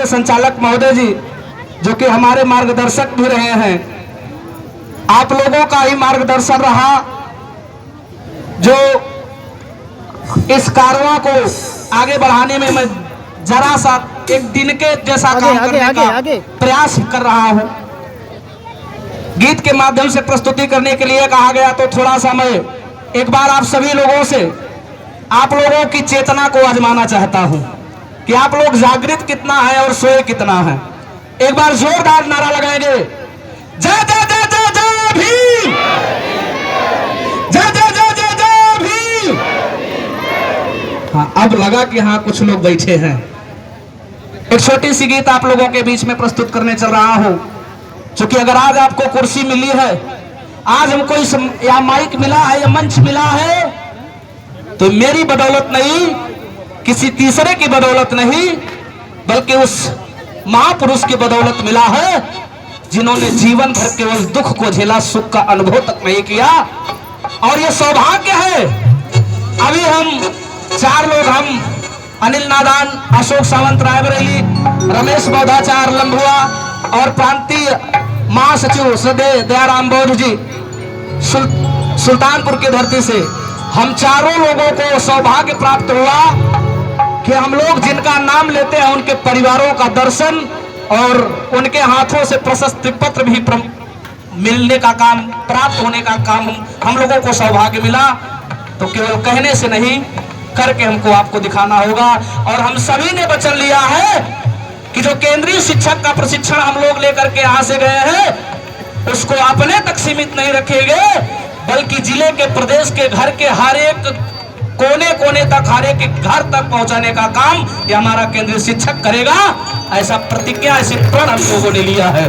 माननीय संचालक महोदय जी, जो कि हमारे मार्गदर्शक भी रहे हैं, आप लोगों का ही मार्गदर्शन रहा जो इस कारवां को आगे बढ़ाने में मैं जरा सा एक दिन के जैसा काम करने का प्रयास कर रहा हूं। गीत के माध्यम से प्रस्तुति करने के लिए कहा गया, तो थोड़ा सा मैं एक बार आप सभी लोगों से आप लोगों की चेतना को आजमाना चाहता हूं कि आप लोग जागृत कितना है और सोए कितना है। एक बार जोरदार नारा लगाएंगे, जय जय जय जय जय भीम, जय जय जय जय जय भीम। हाँ, अब लगा कि हाँ कुछ लोग बैठे हैं। एक छोटी सी गीत आप लोगों के बीच में प्रस्तुत करने चल रहा हूं। क्योंकि अगर आज आपको कुर्सी मिली है, आज हमको इस या माइक मिला है या मंच मिला है, तो मेरी बदौलत नहीं, किसी तीसरे की बदौलत नहीं, बल्कि उस महापुरुष की बदौलत मिला है जिन्होंने जीवन भर केवल दुख को झेला, सुख का अनुभव तक नहीं किया। और ये सौभाग्य है, अभी हम चार लोग, हम अनिल नादान, अशोक सावंत रायबरेली, रमेश बौद्धाचार्य लंबुआ और प्रांतीय महासचिव श्रद्धेय दयाराम बौद्ध जी सुल्तानपुर की धरती से, हम चारों लोगों को सौभाग्य प्राप्त हुआ कि हम लोग जिनका नाम लेते हैं उनके परिवारों का दर्शन और उनके हाथों से प्रशस्ति पत्र भी मिलने का काम, प्राप्त होने का काम हम लोगों को सौभाग्य मिला। तो केवल कहने से नहीं, करके हमको आपको दिखाना होगा। और हम सभी ने वचन लिया है कि जो केंद्रीय शिक्षक का प्रशिक्षण हम लोग लेकर के यहाँ से गए हैं, उसको अपने तक सीमित नहीं रखेंगे, बल्कि जिले के, प्रदेश के, घर के हर एक कोने कोने तक, हर एक घर तक पहुंचाने का काम ये हमारा केंद्रीय शिक्षक करेगा। ऐसा प्रतिज्ञा, ऐसी प्रण हम लोगों ने लिया है।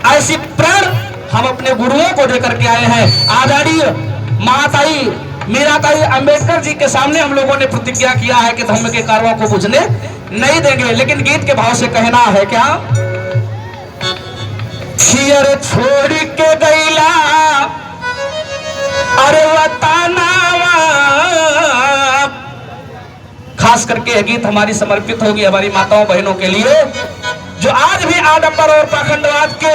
ऐसी प्रण हम अपने गुरुओं को देकर के आए हैं। आदरणीय महाताई मीराताई अंबेडकर जी के सामने हम लोगों ने प्रतिज्ञा किया है कि धर्म के कारवां को बुझने नहीं देंगे। लेकिन गीत के भाव से कहना है क्या, छियर छोड़ के गईला अरे वतनावा। खास करके यह गीत हमारी समर्पित होगी हमारी माताओं बहनों के लिए, जो आज भी आडंबर और पाखंडवाद के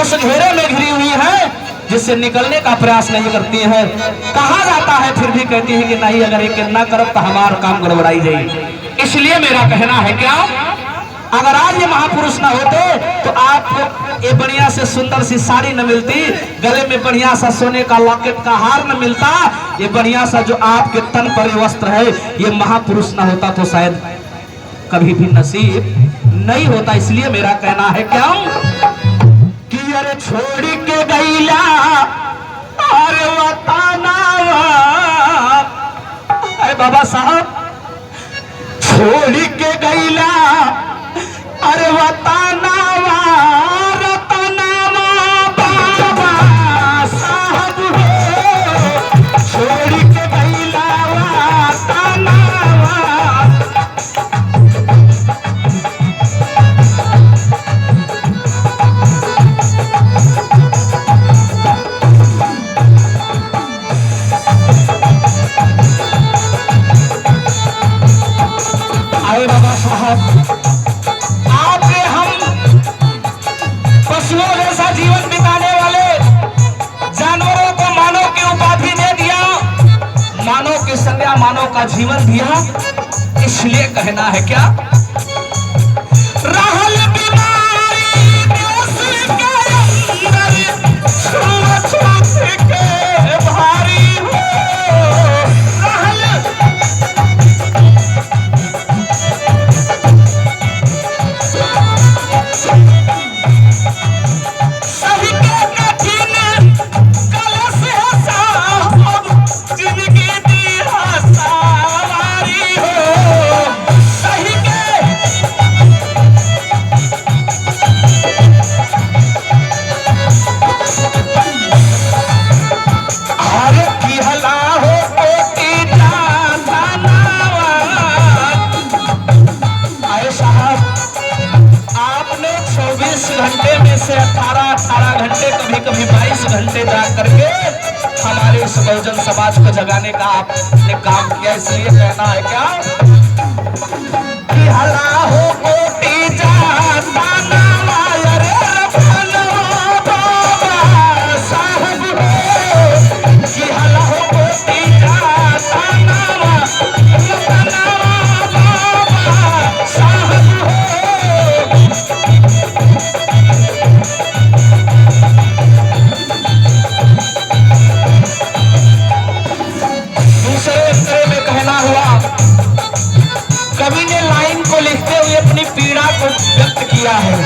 उस घेरे में घिरी हुई है, जिससे निकलने का प्रयास नहीं करती है। कहा जाता है फिर भी कहती है कि नहीं, अगर एक ना करो तो हमारा काम गड़बड़ाई जाएगी। इसलिए मेरा कहना है क्या, अगर आज ये महापुरुष ना होते तो आपको ये बढ़िया से सुंदर सी साड़ी न मिलती, गले में बढ़िया सा सोने का लॉकेट का हार न मिलता, ये बढ़िया सा जो आपके तन पर वस्त्र है, ये महापुरुष ना होता तो शायद कभी भी नसीब नहीं होता। इसलिए मेरा कहना है क्या कि अरे छोड़ के गईला अरे वतनावा। अरे बाबा साहब, छोड़ के गईला अरे वतनावा, रतनावा बाबा साहब हो, छोड़ के गईला वतनावा। आए बाबा साहब, आपने हम पशुओं जैसा जीवन बिताने वाले जानवरों को मानव की उपाधि दे दिया, मानव की संज्ञा, मानव का जीवन दिया। इसलिए कहना है क्या, रहल बीमारी देश के अंदर, छुआ छूत के भारी हो, घंटे में से 18 घंटे, कभी कभी 22 घंटे जाग करके हमारे इस बहुजन समाज को जगाने का आपने काम किया। इसलिए कहना है क्या कि हला हो कोटि व्यक्त किया है।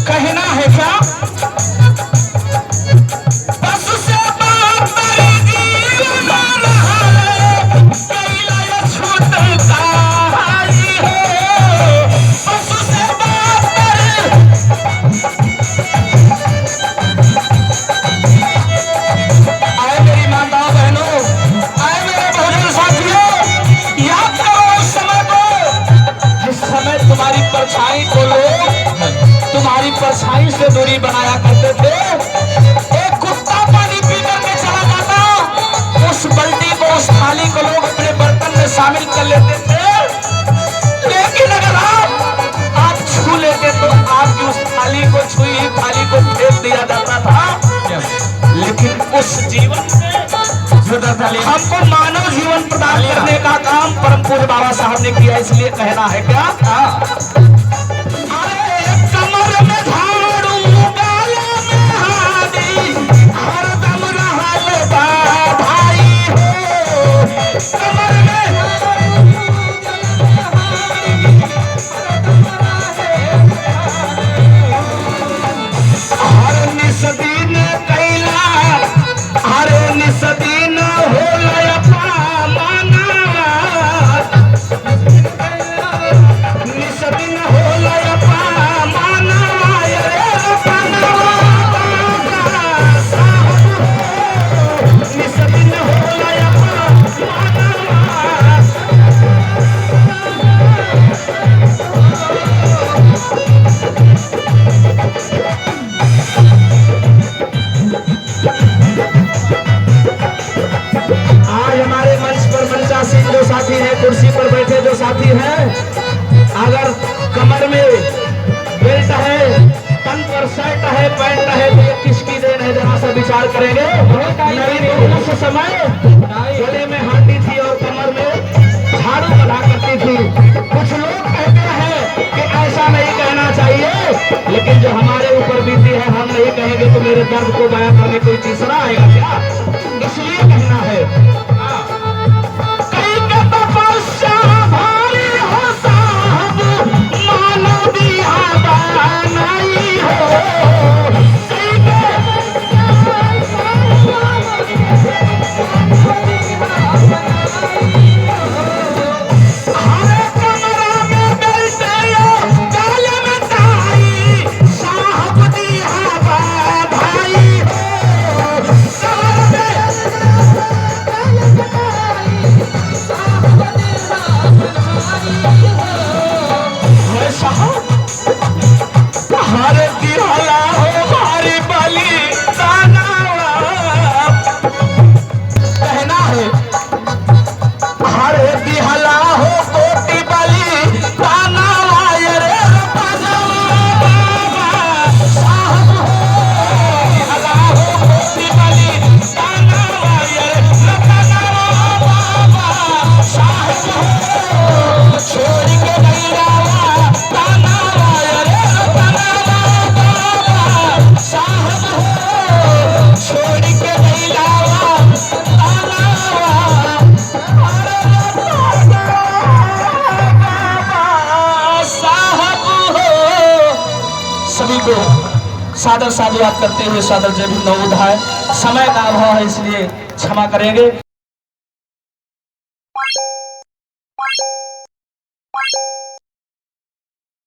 कहना है क्या? परछाई से दूरी बनाया करते थे। एक कुत्ता पानी पी करके चला जाता, उस बाल्टी को, उस थाली को लोग अपने बर्तन में शामिल कर लेते थे। लेकिन अगर आप छू लेते तो आपकी उस थाली को, छुई थाली को फेंक दिया जाता था। लेकिन उस जीवन में हमको मानव जीवन प्रदान करने का काम परम पूज्य बाबा साहब ने किया। इसलिए कहना है क्या? कमर में झाड़ू, गाले में हादी, हरदम रहल बा भाई हो। कमर में हर निस्दिन कैला, हर निस्दिन होला अपमाना, निस्दिन होला अपमाना। जो साथी हैं, कुर्सी पर बैठे जो साथी हैं, अगर कमर में बेल्ट है, तन पर शर्ट है, पैंट है, तो ये किसकी देन है? जरा सा विचार करेंगे। नहीं तो उस समय गले में हांडी थी और कमर में झाड़ू बना करती थी। कुछ लोग कहते हैं कि ऐसा नहीं कहना चाहिए, लेकिन जो हमारे ऊपर बीती है हम नहीं कहेंगे तो मेरे दर्द को बयां करने कोई तीसरा आएगा क्या? इसलिए कहना है। सभी को सादर साधुवाद करते हुए सादर जय भीम नवोदय। समय का अभाव है इसलिए क्षमा करेंगे।